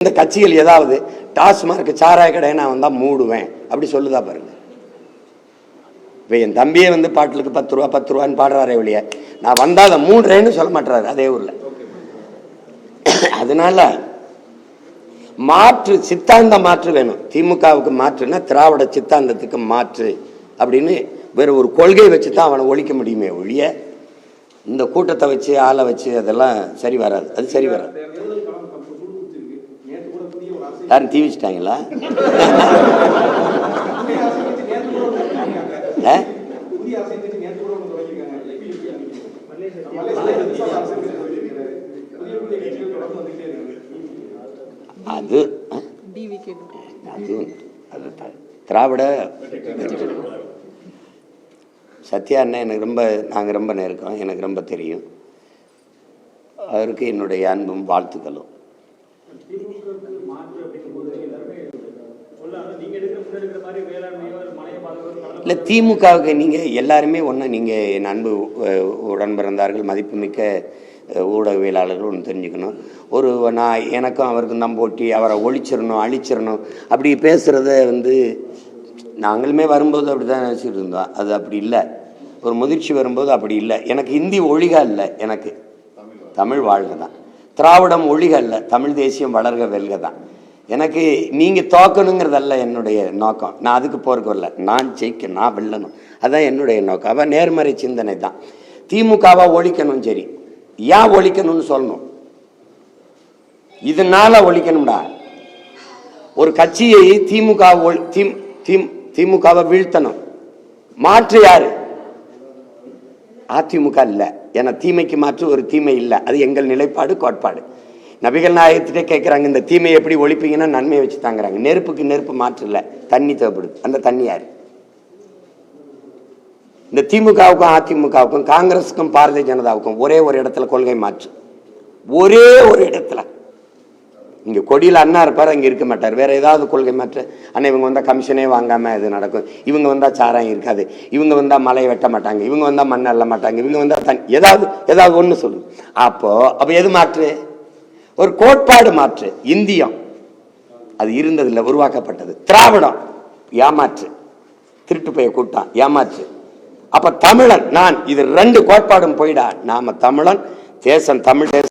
இந்த கட்சிகள் ஏதாவது டாஸ்மார்க் சாராய கடை நான் வந்தா மூடுவேன் அப்படி சொல்லுதா பாருங்க. இப்போ என் தம்பியே வந்து பாட்டுக்கு 10 ரூபா 10 ரூபான்னு பாடுறாரே ஒழிய நான் வந்தா அதை மூடுறேன்னு சொல்ல மாட்டாரு அதே ஊர்ல. அதனால மாற்று சித்தாந்த மாற்று வேணும். திமுகவுக்கு மாற்றுனா திராவிட சித்தாந்தத்துக்கு மாற்று அப்படின்னு வேற ஒரு கொள்கை வச்சு தான் அவனை ஒழிக்க முடியுமே ஒழிய இந்த கூட்டத்தை வச்சு ஆளை வச்சு அதெல்லாம் சரி வராது. அது சரி வராது. யாரும் தீ வச்சுட்டாங்களா? அது திராவிட சத்யா அண்ணன் எனக்கு ரொம்ப நாங்கள் ரொம்ப நெருக்கம், எனக்கு ரொம்ப தெரியும். அவருக்கு என்னுடைய அன்பும் வாழ்த்துக்களும். இல்லை திமுகவுக்கு நீங்கள் எல்லாருமே ஒன்று, நீங்கள் என் அன்பு உடன் பிறந்தார்கள் மதிப்புமிக்க ஊடகவியலாளர்கள் ஒன்று தெரிஞ்சுக்கணும். நான் எனக்கும் அவருக்கும் தான் போட்டி, அவரை ஒழிச்சிடணும் அழிச்சிடணும் அப்படி பேசுகிறத வந்து நாங்களுமே வரும்போது அப்படி தான் நினச்சிட்டு இருந்தோம். அது அப்படி இல்லை. ஒரு முதிர்ச்சி வரும்போது அப்படி இல்லை. எனக்கு இந்தி ஒழிக இல்லை, எனக்கு தமிழ் வாழ்க தான். திராவிடம் ஒழிக இல்லை, தமிழ் தேசியம் வளர்க வெல்க தான். எனக்கு நீங்கள் தோக்கணுங்கிறதல்ல என்னுடைய நோக்கம். நான் அதுக்கு போறதுக்கு வரல. நான் ஜெயிக்க, நான் வெல்லணும், அதுதான் என்னுடைய நோக்கம். அவன் நேர்மறை சிந்தனை தான். திமுகவா ஒழிக்கணும், சரி, ஏன் ஒழிக்கணும்னு சொல்லணும். இதனால ஒழிக்கணும்டா. ஒரு கட்சியை திமுகவை வீழ்த்தணும். மாற்று யாரு? அதிமுக இல்லை. ஏன்னா தீமைக்கு மாற்று ஒரு தீமை இல்லை. அது எங்கள் நிலைப்பாடு, கோட்பாடு. நபிகள் நாயகத்திட்டே கேட்குறாங்க, இந்த தீமையை எப்படி ஒழிப்பீங்கன்னா நன்மையை வச்சு தாங்கிறாங்க. நெருப்புக்கு நெருப்பு மாற்று இல்லை, தண்ணி தேவைப்படுது. அந்த தண்ணி யாரு? இந்த திமுகவுக்கும் அதிமுகவுக்கும் காங்கிரஸுக்கும் பாரதிய ஜனதாவுக்கும் ஒரே ஒரு இடத்துல கொள்கை மாற்று. ஒரே ஒரு இடத்துல. இங்கே கொடியில் அண்ணா இருப்பார், அங்கே இருக்க மாட்டார். வேற ஏதாவது கொள்கை மாற்று. அண்ணா இவங்க வந்தால் கமிஷனே வாங்காமல் இது நடக்கும், இவங்க வந்தால் சாராயம் இருக்காது, இவங்க வந்தால் மலையை வெட்ட மாட்டாங்க, இவங்க வந்தால் மண் அள்ள மாட்டாங்க, இவங்க வந்தால் ஏதாவது ஒன்று சொல்லு. அப்போ எது மாற்று? ஒரு கோட்பாடு மாற்று. இந்தியம் அது இருந்ததில்லை, உருவாக்கப்பட்டது. திராவிடம் ஏமாற்று, திருட்டு போய் கூட்டம் ஏமாற்று. அப்ப தமிழன் நான், இது ரெண்டு கோட்பாடும் போயிடா. நாம தமிழன், தேசம் தமிழ் தேசம்.